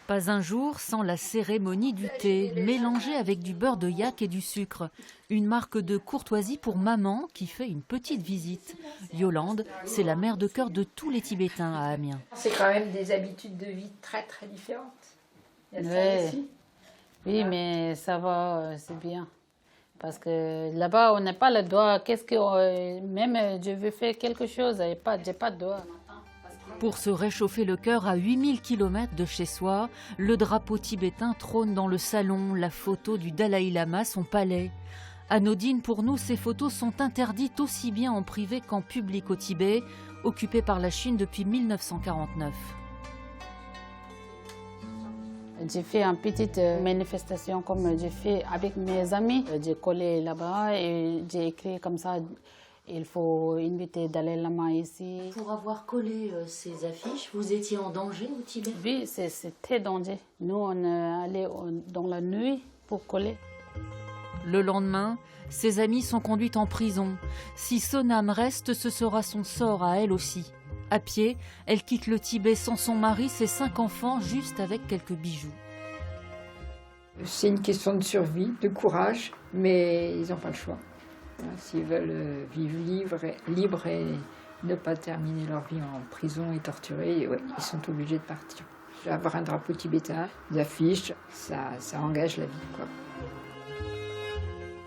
Pas un jour sans la cérémonie du thé, mélangée avec du beurre de yak et du sucre. Une marque de courtoisie pour maman qui fait une petite visite. Yolande, c'est la mère de cœur de tous les Tibétains à Amiens. C'est quand même des habitudes de vie très très différentes. Il y a ça aussi. Oui, mais ça va, c'est bien. Parce que là-bas, on n'a pas le doigt. Même je veux faire quelque chose, j'ai pas de doigt. Pour se réchauffer le cœur à 8000 km de chez soi, le drapeau tibétain trône dans le salon, la photo du Dalai Lama, son palais. Anodine pour nous, ces photos sont interdites aussi bien en privé qu'en public au Tibet, occupé par la Chine depuis 1949. J'ai fait une petite manifestation comme j'ai fait avec mes amis. J'ai collé là-bas et j'ai écrit comme ça. Il faut inviter Dalai Lama ici. Pour avoir collé ces affiches, vous étiez en danger au Tibet? Oui, c'était danger. Nous, on est allés dans la nuit pour coller. Le lendemain, ses amis sont conduits en prison. Si Sonam reste, ce sera son sort à elle aussi. À pied, elle quitte le Tibet sans son mari, ses 5 enfants, juste avec quelques bijoux. C'est une question de survie, de courage, mais ils n'ont pas le choix. S'ils veulent vivre libres et ne pas terminer leur vie en prison et torturés, ouais, ils sont obligés de partir. Avoir un drapeau tibétain, des affiches, ça engage la vie, quoi.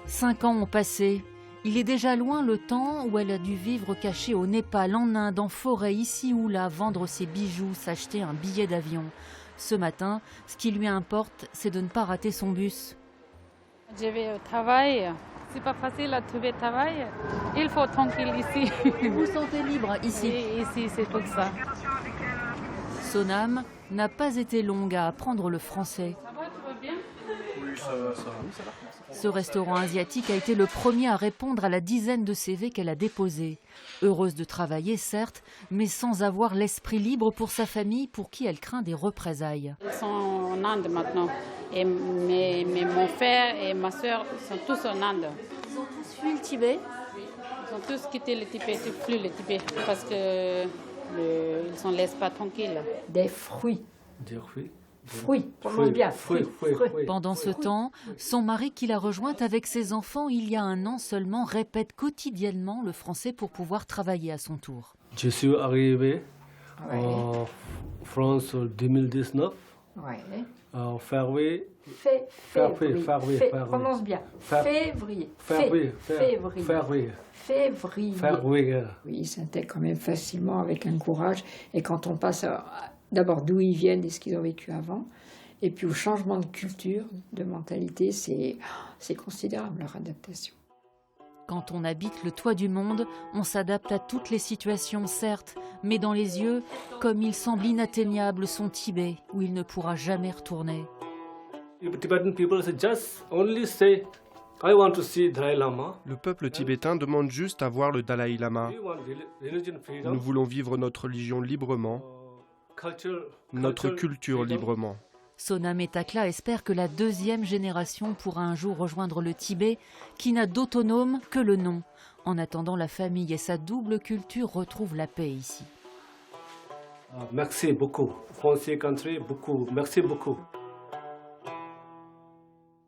5 ans ont passé. Il est déjà loin le temps où elle a dû vivre cachée au Népal, en Inde, en forêt, ici ou là, vendre ses bijoux, s'acheter un billet d'avion. Ce matin, ce qui lui importe, c'est de ne pas rater son bus. Je vais au travail. C'est pas facile à trouver travail. Il faut tranquille ici. Vous vous sentez libre ici? Oui, ici, c'est pour ça. Sonam n'a pas été longue à apprendre le français. Ça va, tout va bien? Oui, ça va. Ce restaurant asiatique a été le premier à répondre à la dizaine de CV qu'elle a déposés. Heureuse de travailler, certes, mais sans avoir l'esprit libre pour sa famille, pour qui elle craint des représailles. Ils sont en Inde maintenant. Et mon frère et ma soeur sont tous en Inde. Ils ont tous fui le Tibet? Ils ont tous quitté le Tibet, plus le Tibet, parce qu'ils ne se laissent pas tranquilles. Des fruits. Des fruits. Fruits, prononce bien. Fruits. Pendant ce temps, son mari qui l'a rejointe avec ses enfants il y a 1 an seulement répète quotidiennement le français pour pouvoir travailler à son tour. Je suis arrivé en France en 2019. Ouais. Février. Février. Prononce bien. Février. Oui, ils s'intègrent quand même facilement avec un courage. Et quand on passe d'abord d'où ils viennent et ce qu'ils ont vécu avant, et puis au changement de culture, de mentalité, c'est considérable leur adaptation. Quand on habite le toit du monde, on s'adapte à toutes les situations, certes, mais dans les yeux, comme il semble inatteignable son Tibet, où il ne pourra jamais retourner. Le peuple tibétain demande juste à voir le Dalai Lama. Nous voulons vivre notre religion librement, notre culture librement. Sonam et Takla espèrent que la 2e génération pourra un jour rejoindre le Tibet, qui n'a d'autonome que le nom. En attendant, la famille et sa double culture retrouvent la paix ici. Merci beaucoup. Français country, beaucoup. Merci beaucoup.